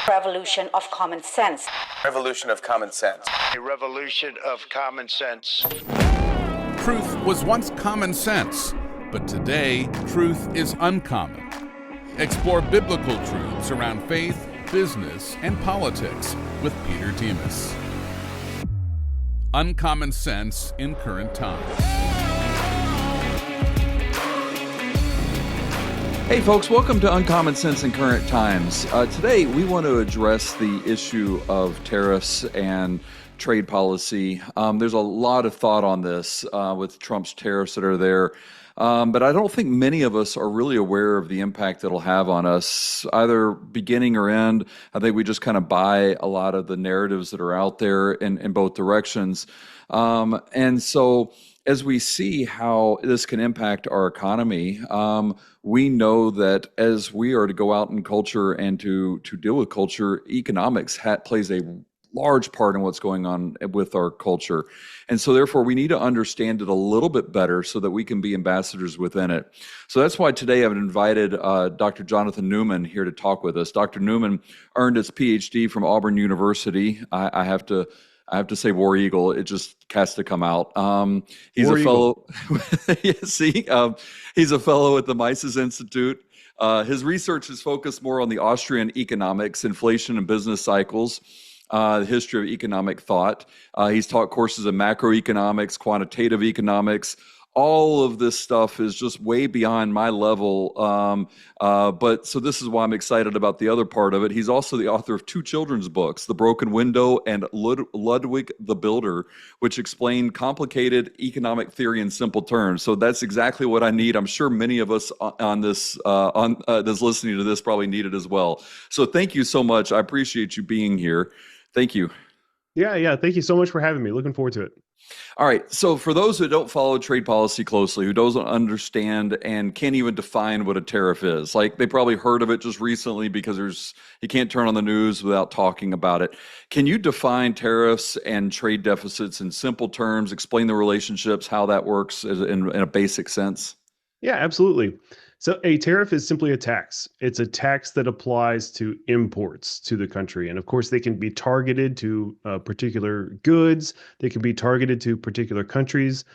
Revolution of common sense. Revolution of common sense. A revolution of common sense. Truth was once common sense, but today, truth is uncommon. Explore biblical truths around faith, business, and politics with Peter Demas. Uncommon sense in current times. Hey folks, welcome to Uncommon Sense in Current Times. Today we want to address the issue of tariffs and trade policy. There's a lot of thought on this with Trump's tariffs that are there, but I don't think many of us are really aware of the impact it'll have on us, either beginning or end. I think we just kind of buy a lot of the narratives that are out there in both directions. And so as we see how this can impact our economy, we know that as we are to go out in culture and to deal with culture, economics plays a large part in what's going on with our culture. And so therefore we need to understand it a little bit better so that we can be ambassadors within it. So that's why today I've invited Dr. Jonathan Newman here to talk with us. Dr. Newman earned his PhD from Auburn University. I have to say War Eagle. It just has to come out. He's War a fellow. He's a fellow at the Mises Institute. His research is focused more on the Austrian economics, inflation and business cycles, the history of economic thought. He's taught courses in macroeconomics, quantitative economics. All of this stuff is just way beyond my level. But so this is why I'm excited about the other part of it. He's also the author of 2 children's books, The Broken Window and Ludwig the Builder, which explain complicated economic theory in simple terms. So that's exactly what I need. I'm sure many of us on this listening to this probably need it as well. So thank you so much. I appreciate you being here. Thank you. Yeah. Thank you so much for having me. Looking forward to it. All right. So for those who don't follow trade policy closely, who doesn't understand and can't even define what a tariff is, like they probably heard of it just recently because you can't turn on the news without talking about it. Can you define tariffs and trade deficits in simple terms, explain the relationships, how that works in a basic sense? Yeah, absolutely. So a tariff is simply a tax. It's a tax that applies to imports to the country. And of course, they can be targeted to particular goods. They can be targeted to particular countries.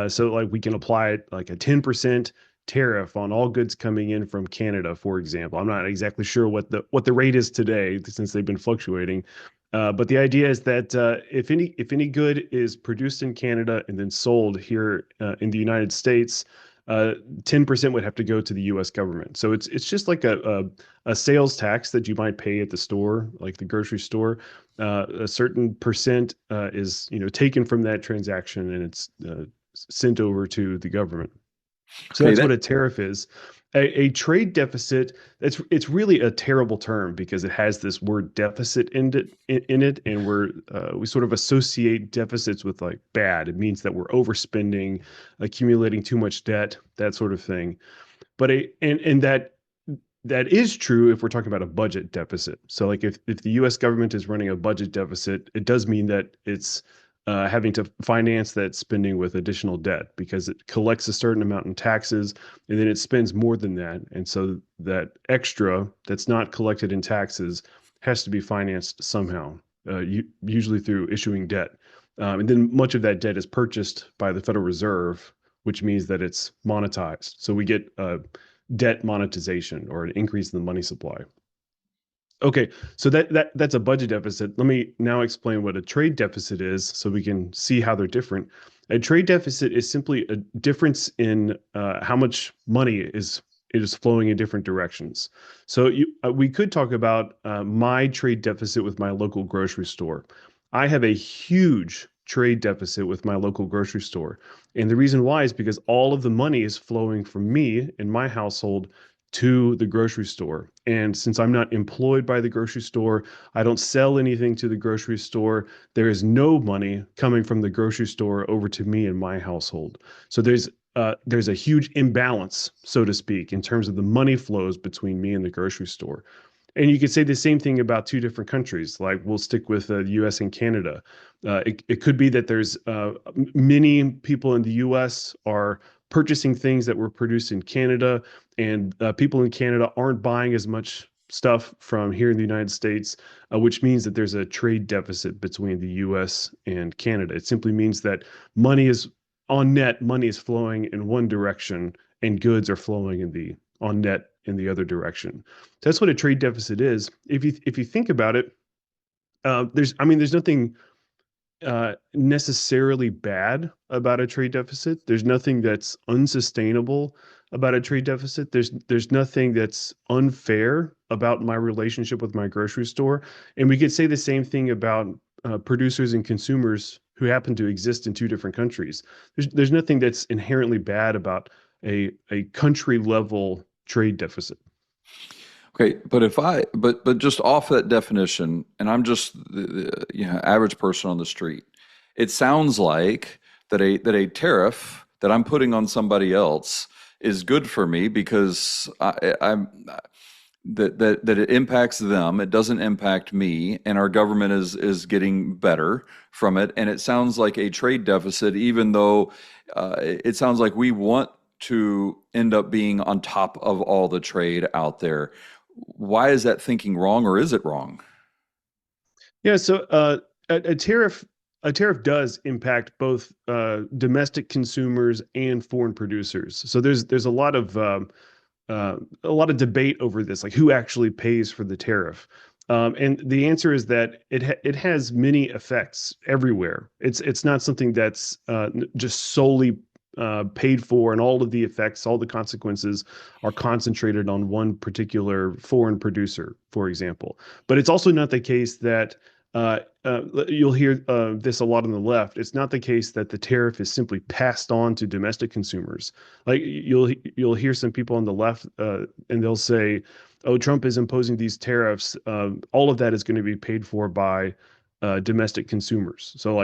So like we can apply it like a 10% tariff on all goods coming in from Canada, for example. I'm not exactly sure what the rate is today since they've been fluctuating. But the idea is that if any good is produced in Canada and then sold here in the United States, 10% would have to go to the U.S. government. So it's just like a sales tax that you might pay at the store, like the grocery store. A certain percent is taken from that transaction and it's sent over to the government. So that's what a tariff is. A trade deficit, it's really a terrible term because it has this word deficit in it, and we sort of associate deficits with like bad. It means that we're overspending, accumulating too much debt, that sort of thing. But that is true if we're talking about a budget deficit. So like if the U.S. government is running a budget deficit, it does mean that it's having to finance that spending with additional debt because it collects a certain amount in taxes and then it spends more than that. And so that extra that's not collected in taxes has to be financed somehow, usually through issuing debt. And then much of that debt is purchased by the Federal Reserve, which means that it's monetized. So we get debt monetization or an increase in the money supply. Okay, so that's a budget deficit. Let me now explain what a trade deficit is so we can see how they're different. A trade deficit is simply a difference in how much money is flowing in different directions. So we could talk about my trade deficit with my local grocery store. I have a huge trade deficit with my local grocery store. And the reason why is because all of the money is flowing from me in my household to the grocery store. And since I'm not employed by the grocery store, I don't sell anything to the grocery store, there is no money coming from the grocery store over to me and my household. So there's a huge imbalance, so to speak, in terms of the money flows between me and the grocery store. And you could say the same thing about 2 different countries, like we'll stick with the US and Canada. It could be that there's many people in the US are purchasing things that were produced in Canada, and people in Canada aren't buying as much stuff from here in the United States, which means that there's a trade deficit between the US and Canada. It simply means that money is flowing in one direction and goods are flowing on net in the other direction. That's what a trade deficit is. If you think about it, there's nothing necessarily bad about a trade deficit. There's nothing that's unsustainable about a trade deficit. There's nothing that's unfair about my relationship with my grocery store. And we could say the same thing about producers and consumers who happen to exist in two different countries. There's nothing that's inherently bad about a country level trade deficit. Okay, but just off that definition, and I'm just average person on the street, it sounds like that a tariff that I'm putting on somebody else is good for me because that it impacts them, it doesn't impact me, and our government is getting better from it. And it sounds like a trade deficit, even though it sounds like we want to end up being on top of all the trade out there. Why is that thinking wrong, or is it wrong? Yeah, so a tariff does impact both domestic consumers and foreign producers. So there's a lot of debate over this, like who actually pays for the tariff. And the answer is that it has many effects everywhere. It's not something that's just solely paid for, and all of the effects, all the consequences are concentrated on one particular foreign producer, for example. But it's also not the case that you'll hear this a lot on the left. It's not the case that the tariff is simply passed on to domestic consumers. Like you'll hear some people on the left, and they'll say, "Oh, Trump is imposing these tariffs. All of that is going to be paid for by domestic consumers." So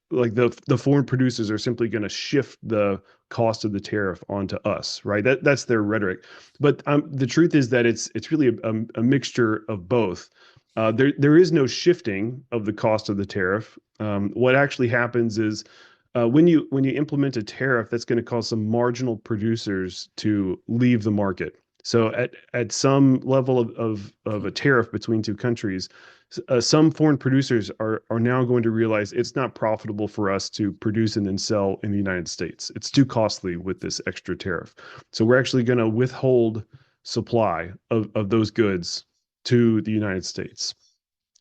like the foreign producers are simply going to shift the cost of the tariff onto us, right? That's their rhetoric. But the truth is that it's really a mixture of both. There is no shifting of the cost of the tariff. What actually happens is when you implement a tariff, that's going to cause some marginal producers to leave the market. So at some level of a tariff between two countries, some foreign producers are now going to realize it's not profitable for us to produce and then sell in the United States. It's too costly with this extra tariff. So we're actually going to withhold supply of those goods to the United States.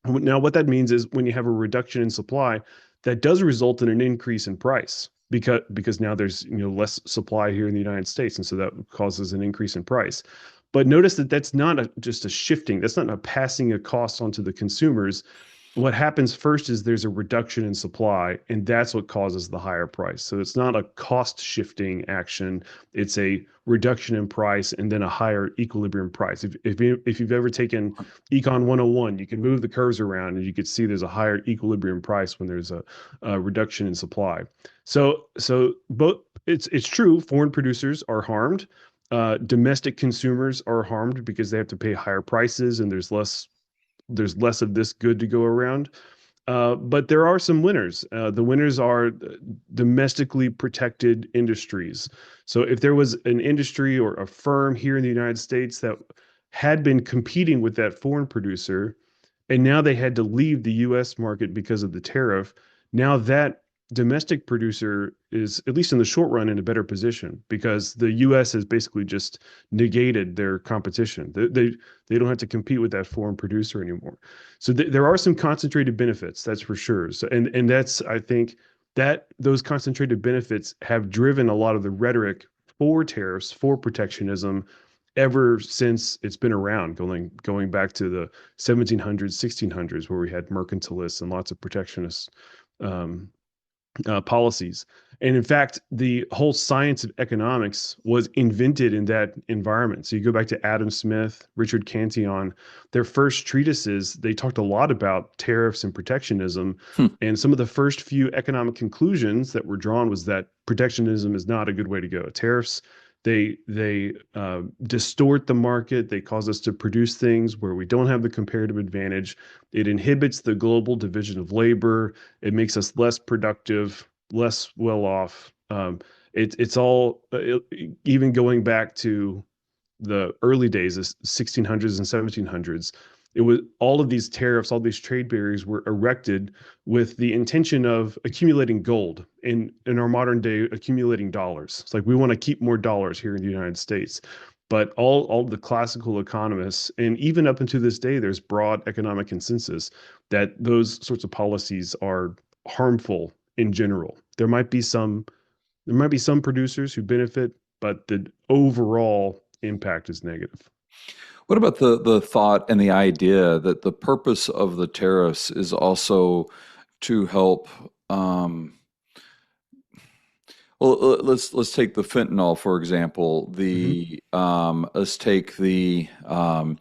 Now, what that means is when you have a reduction in supply, that does result in an increase in price because now there's less supply here in the United States, and so that causes an increase in price. But notice that that's not just a shifting. That's not a passing a cost onto the consumers. What happens first is there's a reduction in supply, and that's what causes the higher price. So it's not a cost shifting action. It's a reduction in price and then a higher equilibrium price. If you've ever taken Econ 101, you can move the curves around and you can see there's a higher equilibrium price when there's a reduction in supply. So both it's true, foreign producers are harmed. Domestic consumers are harmed because they have to pay higher prices and there's less of this good to go around. But there are some winners. The winners are domestically protected industries. So if there was an industry or a firm here in the United States that had been competing with that foreign producer, and now they had to leave the US market because of the tariff, now that domestic producer is, at least in the short run, in a better position because the US has basically just negated their competition. They don't have to compete with that foreign producer anymore. So there are some concentrated benefits, that's for sure. So and that's, I think, that those concentrated benefits have driven a lot of the rhetoric for tariffs, for protectionism, ever since it's been around, going back to the 1700s, 1600s, where we had mercantilists and lots of protectionist policies. And in fact, the whole science of economics was invented in that environment. So you go back to Adam Smith, Richard Cantillon, their first treatises, they talked a lot about tariffs and protectionism. And some of the first few economic conclusions that were drawn was that protectionism is not a good way to go. Tariffs, they distort the market. They cause us to produce things where we don't have the comparative advantage. It inhibits the global division of labor. It makes us less productive, less well off. It's all even going back to the early days, the 1600s and 1700s, it was all of these tariffs, all these trade barriers were erected with the intention of accumulating gold. In our modern day, accumulating dollars. It's like we want to keep more dollars here in the United States. But all the classical economists, and even up until this day, there's broad economic consensus that those sorts of policies are harmful in general. There might be some producers who benefit, but the overall impact is negative. What about the thought and the idea that the purpose of the tariffs is also to help? Let's take the fentanyl for example. Let's take the other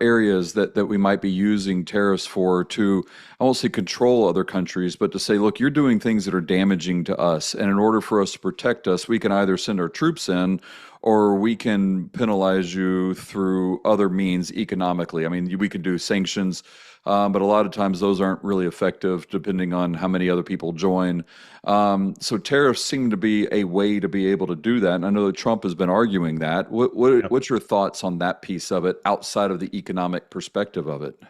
areas that we might be using tariffs for to, I won't say control other countries, but to say, look, you're doing things that are damaging to us, and in order for us to protect us, we can either send our troops in, or we can penalize you through other means economically. I mean, we could do sanctions, but a lot of times those aren't really effective depending on how many other people join. So tariffs seem to be a way to be able to do that. And I know that Trump has been arguing that. What's your thoughts on that piece of it outside of the economic perspective of it?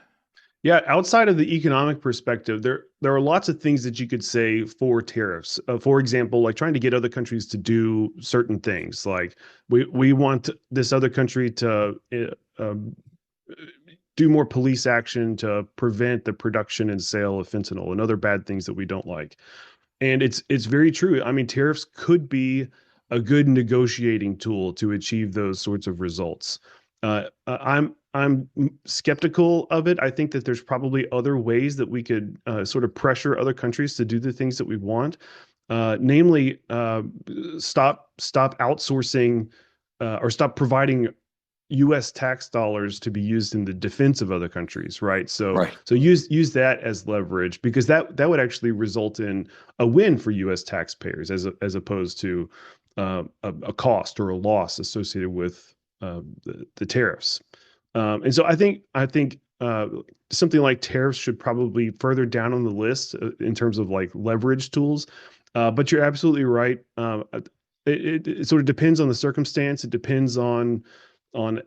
Yeah, outside of the economic perspective, there are lots of things that you could say for tariffs. For example, like trying to get other countries to do certain things. Like we want this other country to do more police action to prevent the production and sale of fentanyl and other bad things that we don't like. And it's very true. I mean, tariffs could be a good negotiating tool to achieve those sorts of results. I'm skeptical of it. I think that there's probably other ways that we could sort of pressure other countries to do the things that we want, namely stop outsourcing or stop providing U.S. tax dollars to be used in the defense of other countries, right? So use that as leverage, because that would actually result in a win for U.S. taxpayers as opposed to a cost or a loss associated with the tariffs. And so I think something like tariffs should probably further down on the list in terms of like leverage tools. But you're absolutely right. It sort of depends on the circumstance. It depends on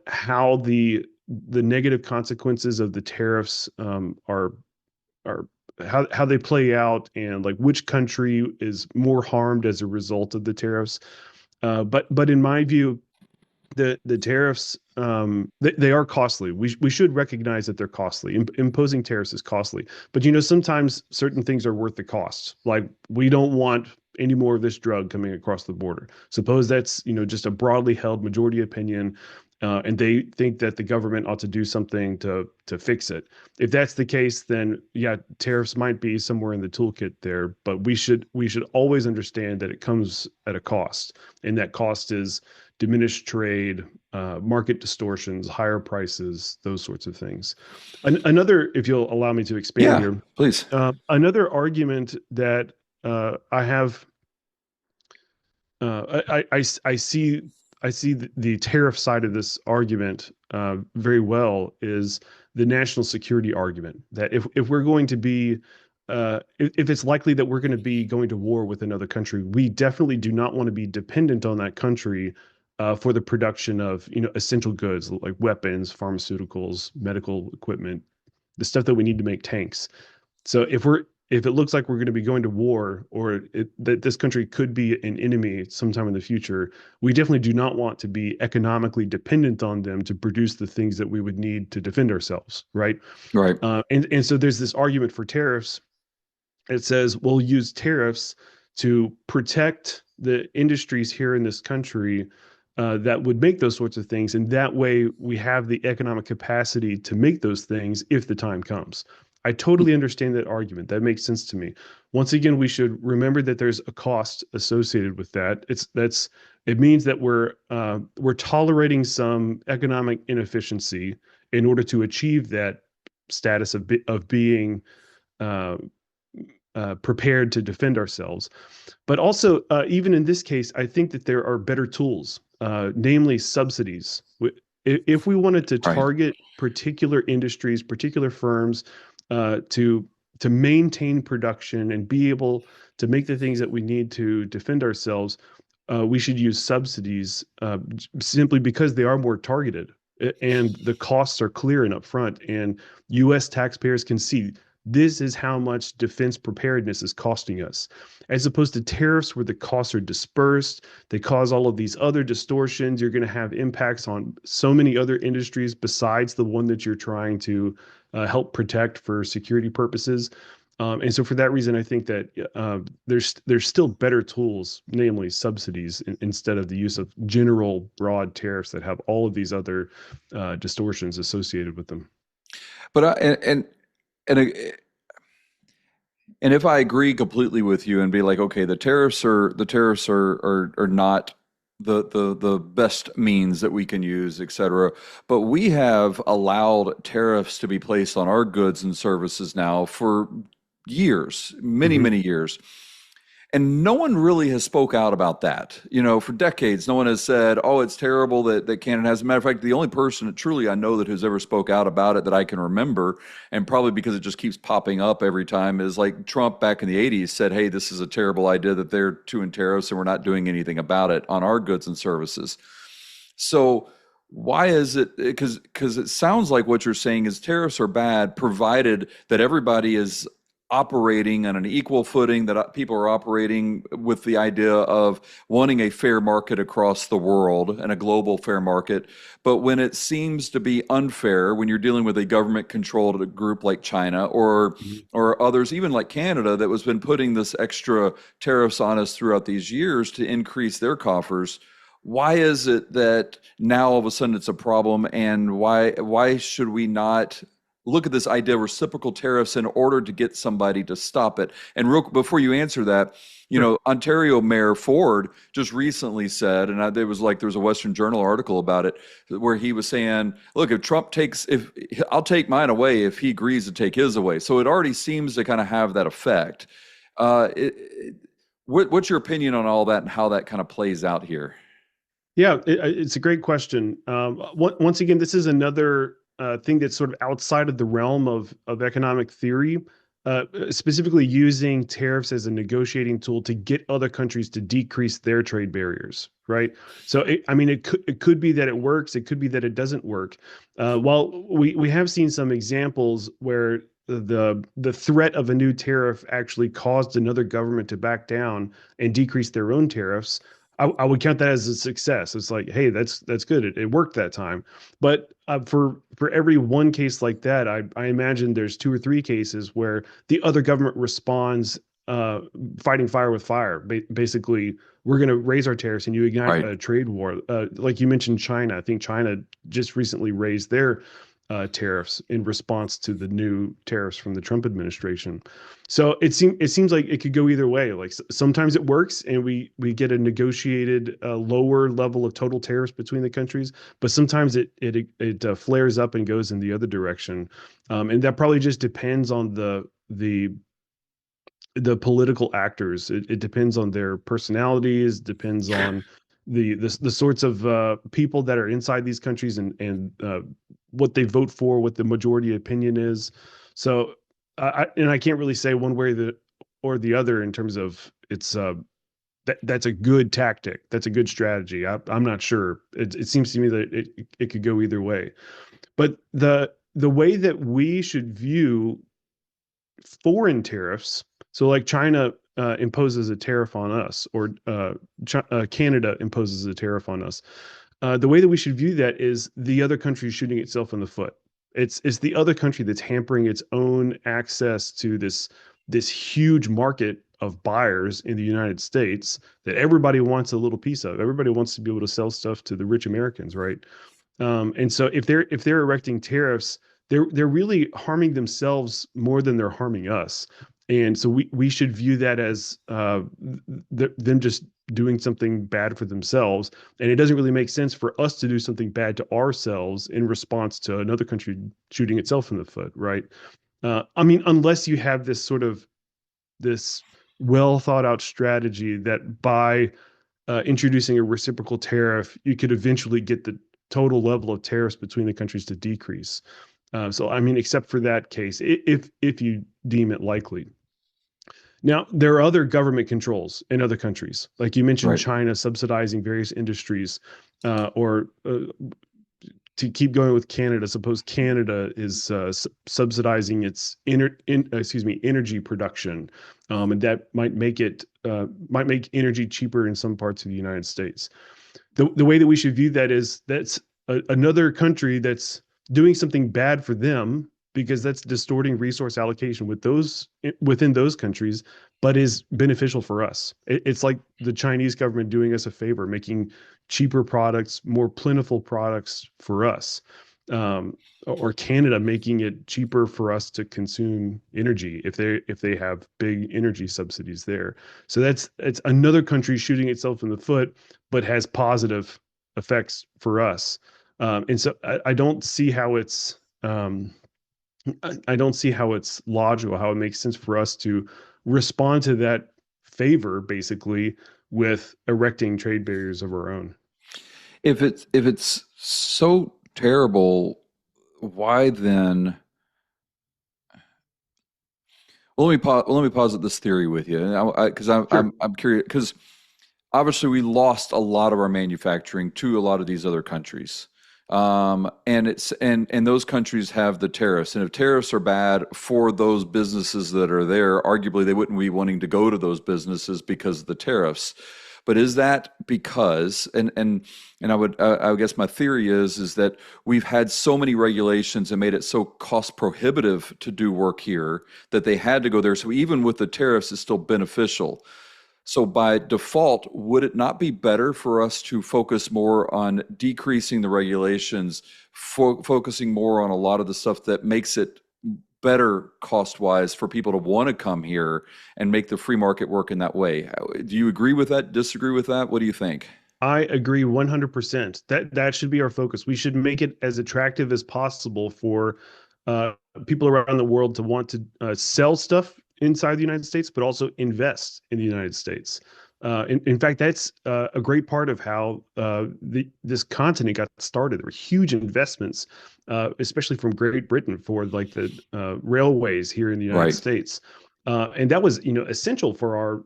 how the negative consequences of the tariffs are how they play out, and like which country is more harmed as a result of the tariffs. But in my view, the tariffs they are costly. We should recognize that they're costly. Imposing tariffs is costly, but sometimes certain things are worth the cost. Like we don't want any more of this drug coming across the border. Suppose that's just a broadly held majority opinion, and they think that the government ought to do something to fix it. If that's the case, then yeah, tariffs might be somewhere in the toolkit there. But we should always understand that it comes at a cost, and that cost is diminished trade, market distortions, higher prices, those sorts of things. Another, if you'll allow me to expand here, please. Another argument that I have, I see the tariff side of this argument very well, is the national security argument. That if we're going to be if it's likely that we're going to be going to war with another country, we definitely do not want to be dependent on that country for the production of essential goods like weapons, pharmaceuticals, medical equipment, the stuff that we need to make tanks. So if it looks like we're going to be going to war, or that this country could be an enemy sometime in the future, we definitely do not want to be economically dependent on them to produce the things that we would need to defend ourselves, right? Right. And so there's this argument for tariffs. It says we'll use tariffs to protect the industries here in this country that would make those sorts of things, and that way we have the economic capacity to make those things if the time comes. I totally understand that argument. That makes sense to me. Once again, we should remember that there's a cost associated with that. It means that we're tolerating some economic inefficiency in order to achieve that status of being prepared to defend ourselves. But also, even in this case, I think that there are better tools, namely subsidies. If we wanted to target particular industries, particular firms, to maintain production and be able to make the things that we need to defend ourselves, we should use subsidies simply because they are more targeted and the costs are clear and upfront. And U.S. taxpayers can see this is how much defense preparedness is costing us, as opposed to tariffs where the costs are dispersed. They cause all of these other distortions. You're going to have impacts on so many other industries besides the one that you're trying to help protect for security purposes. And so for that reason, I think that there's still better tools, namely subsidies, instead of the use of general broad tariffs that have all of these other distortions associated with them. But and uh, and if I agree completely with you and be like, okay, the tariffs are not the best means that we can use, et cetera. But we have allowed tariffs to be placed on our goods and services now for years, many, Mhm. many years. And no one really has spoke out about that. For decades, no one has said, "Oh, it's terrible that Canada has." As a matter of fact, the only person that truly I know that has ever spoke out about it that I can remember, and probably because it just keeps popping up every time, is like Trump back in the '80s said, "Hey, this is a terrible idea that they're doing tariffs, and we're not doing anything about it on our goods and services." So why is it? Because it sounds like what you're saying is tariffs are bad, provided that everybody is operating on an equal footing, that people are operating with the idea of wanting a fair market across the world and a global fair market. But when it seems to be unfair, when you're dealing with a government-controlled group like China Mhm. or others, even like Canada, that was been putting this extra tariffs on us throughout these years to increase their coffers. Why is it that now all of a sudden it's a problem, and why should we not look at this idea of reciprocal tariffs in order to get somebody to stop it? And real before you answer that, Sure. Ontario Mayor Ford just recently said, and there was a Western Journal article about it, where he was saying, "Look, if I'll take mine away if he agrees to take his away." So it already seems to kind of have that effect. What's your opinion on all that and how that kind of plays out here? Yeah, it's a great question. Once again, this is another thing that's sort of outside of the realm of economic theory, specifically using tariffs as a negotiating tool to get other countries to decrease their trade barriers, right? So, I mean, it could be that it works. It could be that it doesn't work. While we have seen some examples where the threat of a new tariff actually caused another government to back down and decrease their own tariffs. I would count that as a success. It's like, hey, that's good. It worked that time. But for every one case like that, I imagine there's two or three cases where the other government responds, uh, fighting fire with fire. Basically, we're going to raise our tariffs, and you ignite Right. a trade war. Like you mentioned, China. I think China just recently raised their tariffs in response to the new tariffs from the Trump administration. So it seems like it could go either way. Like sometimes it works and we get a negotiated lower level of total tariffs between the countries, but sometimes it flares up and goes in the other direction, and that probably just depends on the political actors. It depends on their personalities, depends on the sorts of people that are inside these countries and what they vote for, what the majority opinion is. So, I can't really say one way or the other in terms of that's a good tactic. That's a good strategy. I'm not sure. It seems to me that it could go either way. But the way that we should view foreign tariffs, so like China imposes a tariff on us, or Canada imposes a tariff on us. The way that we should view that is the other country shooting itself in the foot. It's the other country that's hampering its own access to this huge market of buyers in the United States that everybody wants a little piece of. Everybody wants to be able to sell stuff to the rich Americans, right? And so if they're erecting tariffs, they're really harming themselves more than they're harming us. And so we should view that as them just doing something bad for themselves. And it doesn't really make sense for us to do something bad to ourselves in response to another country shooting itself in the foot, right? I mean, unless you have this well thought out strategy that by introducing a reciprocal tariff, you could eventually get the total level of tariffs between the countries to decrease. So, I mean, except for that case, if you deem it likely. Now, there are other government controls in other countries. Like you mentioned, Right. China subsidizing various industries, or to keep going with Canada, suppose Canada is subsidizing its energy production, and that might make energy cheaper in some parts of the United States. The way that we should view that is that's another country that's doing something bad for them because that's distorting resource allocation within those countries, but is beneficial for us. It's like the Chinese government doing us a favor, making cheaper products, more plentiful products for us. Or Canada making it cheaper for us to consume energy if they have big energy subsidies there. So it's another country shooting itself in the foot, but has positive effects for us. And so I don't see how it's I don't see how it's logical, how it makes sense for us to respond to that favor basically with erecting trade barriers of our own. If it's so terrible, why then? Let me posit this theory with you, because Sure. I'm curious because obviously we lost a lot of our manufacturing to a lot of these other countries. And those countries have the tariffs. And if tariffs are bad for those businesses that are there, arguably they wouldn't be wanting to go to those businesses because of the tariffs. But is that because, I guess my theory is that we've had so many regulations and made it so cost prohibitive to do work here that they had to go there. So even with the tariffs, it's still beneficial. So by default, would it not be better for us to focus more on decreasing the regulations, focusing more on a lot of the stuff that makes it better cost-wise for people to want to come here and make the free market work in that way? Do you agree with that? Disagree with that? What do you think? I agree 100%. That should be our focus. We should make it as attractive as possible for uh, people around the world to want to sell stuff inside the United States, but also invest in the United States. In fact, that's a great part of how this continent got started. There were huge investments, especially from Great Britain, for like the railways here in the United Right. States. And that was, essential for our,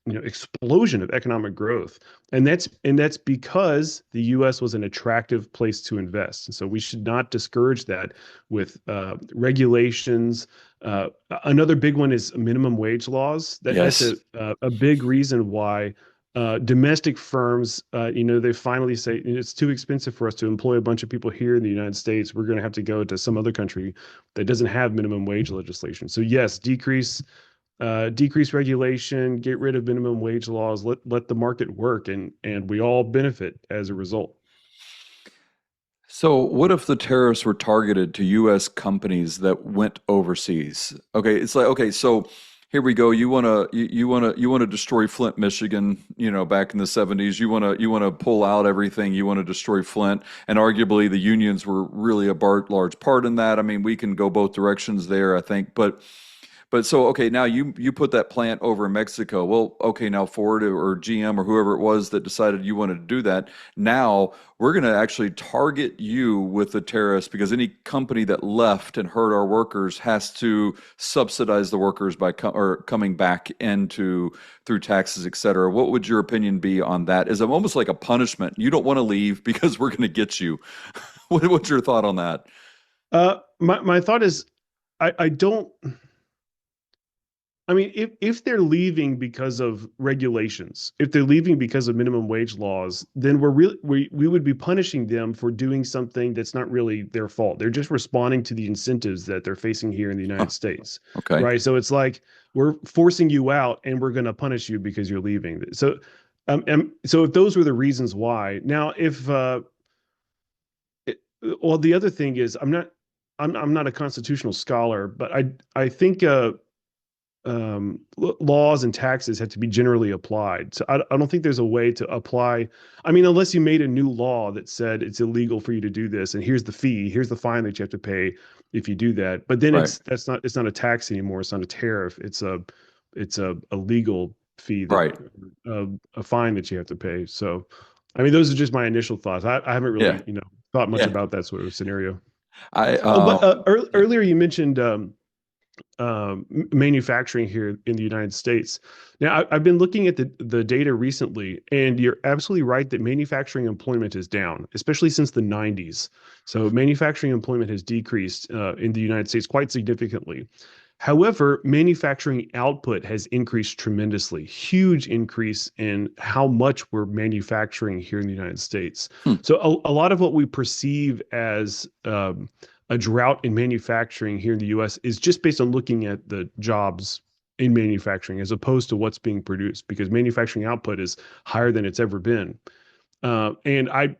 explosion of economic growth. And that's because the U.S. was an attractive place to invest. And so we should not discourage that with regulations. Another big one is minimum wage laws. That's Yes. a big reason why domestic firms, they finally say it's too expensive for us to employ a bunch of people here in the United States. We're going to have to go to some other country that doesn't have minimum wage legislation. So yes, decrease regulation, get rid of minimum wage laws, let the market work, and we all benefit as a result. So what if the tariffs were targeted to U.S. companies that went overseas? Okay, it's like, okay, so here we go. You want to destroy Flint, Michigan, back in the 70s. You want to pull out everything. You want to destroy Flint, and arguably the unions were really a large part in that. I mean, we can go both directions there, I think, but so, okay, now you put that plant over in Mexico. Well, okay, now Ford or GM or whoever it was that decided you wanted to do that, now we're going to actually target you with the tariffs because any company that left and hurt our workers has to subsidize the workers by coming back into through taxes, et cetera. What would your opinion be on that? Is it almost like a punishment? You don't want to leave because we're going to get you. What's your thought on that? My thought is, I don't. I mean, if they're leaving because of regulations, if they're leaving because of minimum wage laws, then we would be punishing them for doing something that's not really their fault. They're just responding to the incentives that they're facing here in the Huh, United States, okay. right? So it's like we're forcing you out, and we're going to punish you because you're leaving. So if those were the reasons why, now if well, the other thing is I'm not a constitutional scholar, but I think laws and taxes have to be generally applied. So I don't think there's a way to apply. I mean, unless you made a new law that said it's illegal for you to do this, and here's the fee, here's the fine that you have to pay if you do that. But then Right. it's not a tax anymore. It's not a tariff. It's a legal fee Right. a fine that you have to pay. So, I mean, those are just my initial thoughts. I haven't Yeah. really thought much Yeah. about that sort of scenario. I Oh, but earlier you mentioned manufacturing here in the United States. Now, I've been looking at the data recently, and you're absolutely right that manufacturing employment is down, especially since the 90s. So manufacturing employment has decreased in the United States quite significantly. However, manufacturing output has increased tremendously, huge increase in how much we're manufacturing here in the United States. Hmm. So a lot of what we perceive as a drought in manufacturing here in the US is just based on looking at the jobs in manufacturing as opposed to what's being produced, because manufacturing output is higher than it's ever been. And I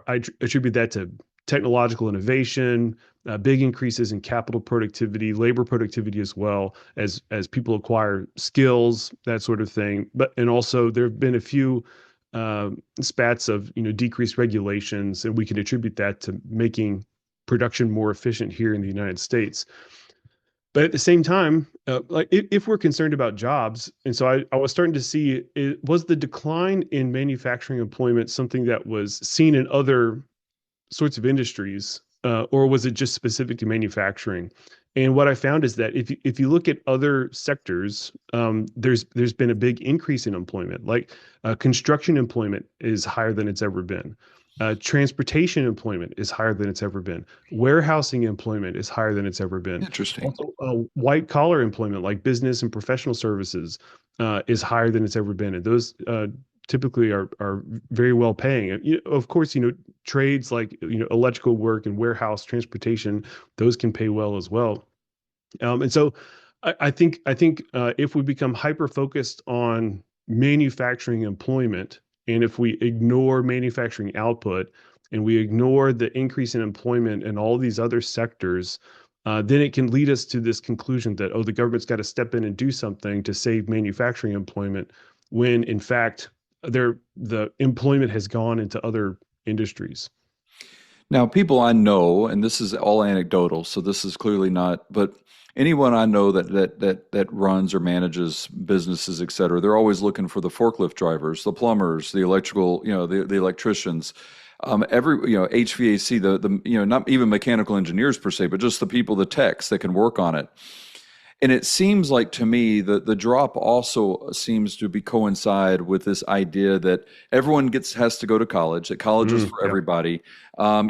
attribute that to technological innovation, big increases in capital productivity, labor productivity, as well as people acquire skills, that sort of thing. And also there have been a few spats of decreased regulations, and we can attribute that to making production more efficient here in the United States. But at the same time, like if we're concerned about jobs, and so I was starting to see, was the decline in manufacturing employment something that was seen in other sorts of industries, or was it just specific to manufacturing? And what I found is that if you look at other sectors, there's been a big increase in employment. Like construction employment is higher than it's ever been. Transportation employment is higher than it's ever been. Warehousing employment is higher than it's ever been. Interesting. Also, white collar employment, like business and professional services, is higher than it's ever been. And those typically are very well paying. And, of course, trades like electrical work and warehouse transportation, those can pay well as well. And so I think if we become hyper focused on manufacturing employment, and if we ignore manufacturing output, and we ignore the increase in employment in all these other sectors, then it can lead us to this conclusion that, oh, the government's got to step in and do something to save manufacturing employment, when in fact the employment has gone into other industries. Now, people I know, and this is all anecdotal, so this is clearly not, but anyone I know that runs or manages businesses, et cetera, they're always looking for the forklift drivers, the plumbers, the electrical, the electricians, HVAC, not even mechanical engineers per se, but just the people, the techs that can work on it. And it seems like to me that the drop also seems to be coincide with this idea that everyone has to go to college, that college is for everybody,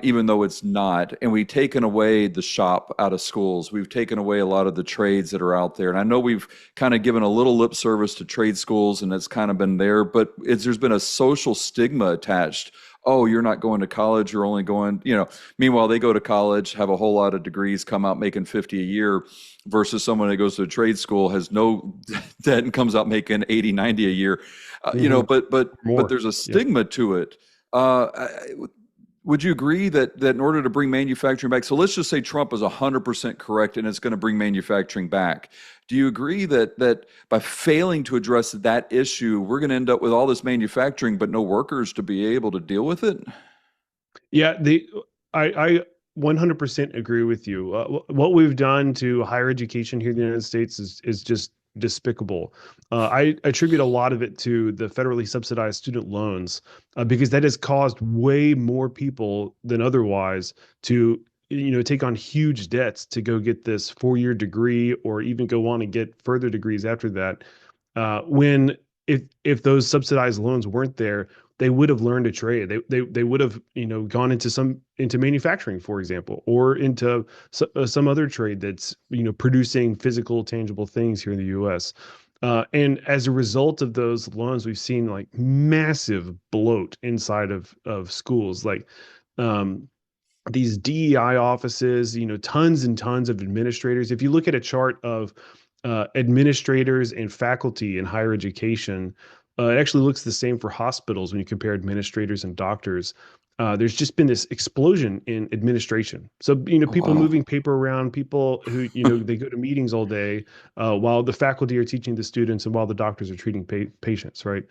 even though it's not. And we've taken away the shop out of schools. We've taken away a lot of the trades that are out there. And I know we've kind of given a little lip service to trade schools, and it's kind of been there, but there's been a social stigma attached. Oh, you're not going to college, you're only going, meanwhile, they go to college, have a whole lot of degrees, come out making 50 a year, versus someone that goes to a trade school, has no debt, and comes out making 80, 90 a year. But there's a stigma to it. Would you agree that in order to bring manufacturing back, so let's just say Trump is 100% correct and it's going to bring manufacturing back. Do you agree that by failing to address that issue, we're going to end up with all this manufacturing but no workers to be able to deal with it? Yeah, I 100% agree with you. What we've done to higher education here in the United States is just despicable. I attribute a lot of it to the federally subsidized student loans, because that has caused way more people than otherwise to take on huge debts to go get this 4-year degree, or even go on and get further degrees after that. When if those subsidized loans weren't there, they would have learned a trade. They would have gone into manufacturing, for example, or into some other trade that's producing physical, tangible things here in the U.S. And as a result of those loans, we've seen like massive bloat inside of schools, like these DEI offices, tons and tons of administrators. If you look at a chart of administrators and faculty in higher education, it actually looks the same for hospitals when you compare administrators and doctors. There's just been this explosion in administration. So, people moving paper around, people who, they go to meetings all day, while the faculty are teaching the students and while the doctors are treating patients, right?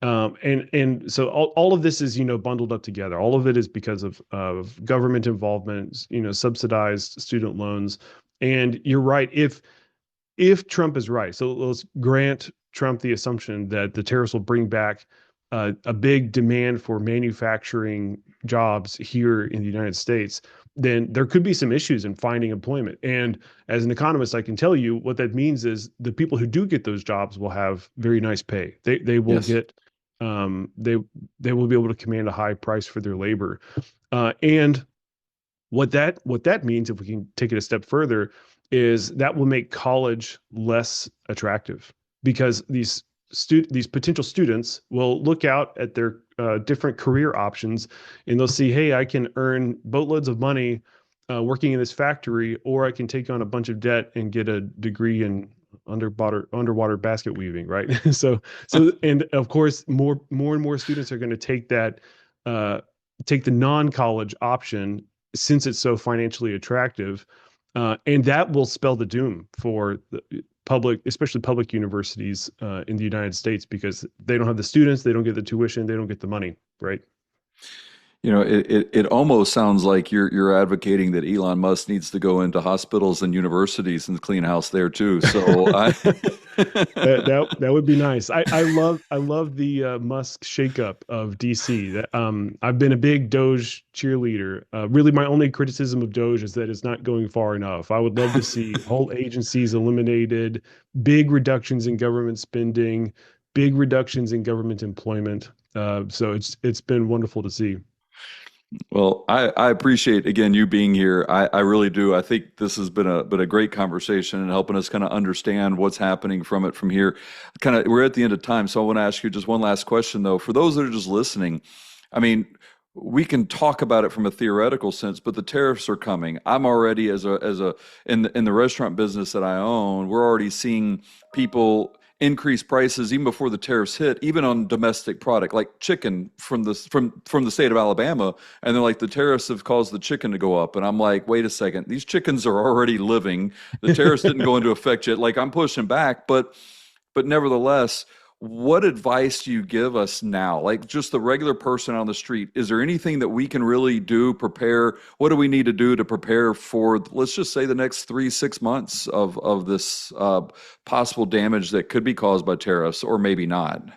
And so all of this is, bundled up together. All of it is because of government involvement, subsidized student loans. And you're right. If Trump is right, so let's grant Trump the assumption that the tariffs will bring back a big demand for manufacturing jobs here in the United States, then there could be some issues in finding employment. And as an economist, I can tell you what that means is the people who do get those jobs will have very nice pay. They will Yes. get they will be able to command a high price for their labor. And what that means, if we can take it a step further, is that will make college less attractive because these potential students will look out at their different career options, and they'll see, hey, I can earn boatloads of money working in this factory, or I can take on a bunch of debt and get a degree in underwater basket weaving, right? And of course, more and more students are going to take the non-college option since it's so financially attractive. And that will spell the doom for the public, especially public universities in the United States, because they don't have the students, they don't get the tuition, they don't get the money, right? It almost sounds like you're advocating that Elon Musk needs to go into hospitals and universities and clean house there too. So That would be nice. I love the Musk shakeup of DC. That I've been a big Doge cheerleader. Really, my only criticism of Doge is that it's not going far enough. I would love to see whole agencies eliminated, big reductions in government spending, big reductions in government employment. So it's been wonderful to see. Well, I appreciate again you being here. I really do. I think this has been a great conversation and helping us kind of understand what's happening from here. Kind of we're at the end of time, so I want to ask you just one last question though. For those that are just listening, I mean, we can talk about it from a theoretical sense, but the tariffs are coming. I'm already in the restaurant business that I own, we're already seeing people increase prices even before the tariffs hit, even on domestic product like chicken from the state of Alabama, and they're like, the tariffs have caused the chicken to go up, and I'm like, wait a second, these chickens are already living. The tariffs didn't go into effect yet. Like, I'm pushing back, but nevertheless, what advice do you give us now? Like, just the regular person on the street, is there anything that we can really do, prepare? What do we need to do to prepare for, let's just say, the next 3-6 months of this possible damage that could be caused by tariffs, or maybe not?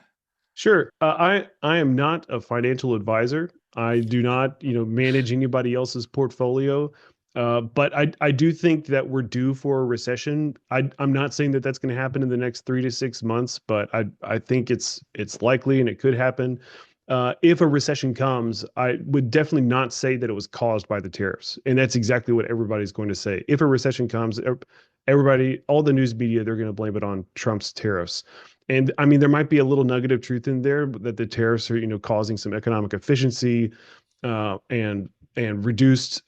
Sure. I am not a financial advisor. I do not, manage anybody else's portfolio. But I do think that we're due for a recession. I'm not saying that that's going to happen in the next 3 to 6 months, but I think it's likely and it could happen. If a recession comes, I would definitely not say that it was caused by the tariffs, and that's exactly what everybody's going to say. If a recession comes, everybody, all the news media, they're going to blame it on Trump's tariffs. And I mean, there might be a little nugget of truth in there that the tariffs are, causing some economic efficiency and reduced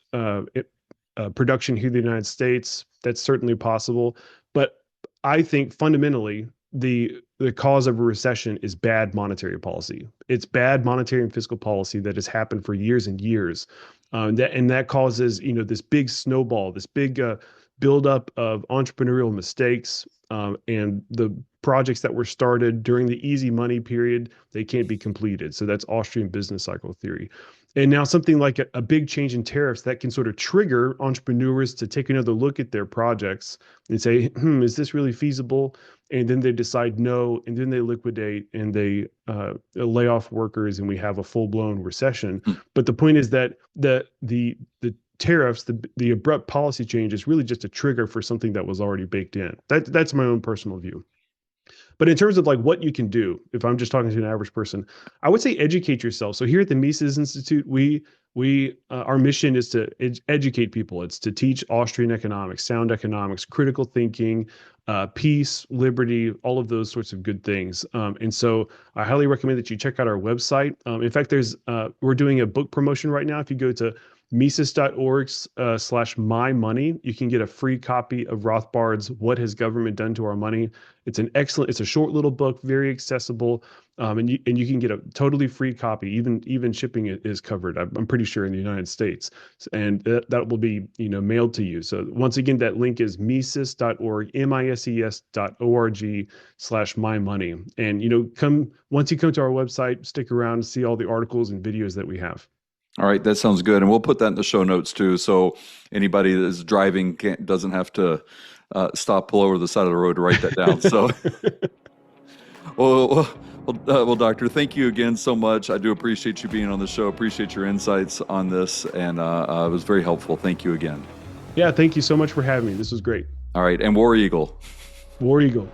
production here in the United States. That's certainly possible. But I think fundamentally, the cause of a recession is bad monetary policy. It's bad monetary and fiscal policy that has happened for years and years. That causes, this big snowball, this big buildup of entrepreneurial mistakes, and the projects that were started during the easy money period, they can't be completed. So that's Austrian business cycle theory. And now something like a big change in tariffs that can sort of trigger entrepreneurs to take another look at their projects and say, is this really feasible? And then they decide no, and then they liquidate and they lay off workers, and we have a full-blown recession. But the point is that the tariffs, the abrupt policy change is really just a trigger for something that was already baked in. That's my own personal view. But in terms of like what you can do, if I'm just talking to an average person, I would say educate yourself. So here at the Mises Institute, we our mission is to educate people. It's to teach Austrian economics, sound economics, critical thinking, peace, liberty, all of those sorts of good things. And so I highly recommend that you check out our website. In fact, we're doing a book promotion right now. If you go to Mises.org/mymoney, you can get a free copy of Rothbard's What Has Government Done to Our Money? It's a short little book, very accessible, and you can get a totally free copy. Even shipping is covered, I'm pretty sure, in the United States, and that will be mailed to you. So once again, that link is Mises.org, Mises.org/mymoney, and once you come to our website, stick around to see all the articles and videos that we have. All right, that sounds good, and we'll put that in the show notes too, so anybody that is driving doesn't have to stop, pull over the side of the road to write that down. So, well, Well, Doctor, thank you again so much. I do appreciate you being on the show. Appreciate your insights on this, and it was very helpful. Thank you again. Yeah, thank you so much for having me. This was great. All right, and War Eagle. War Eagle.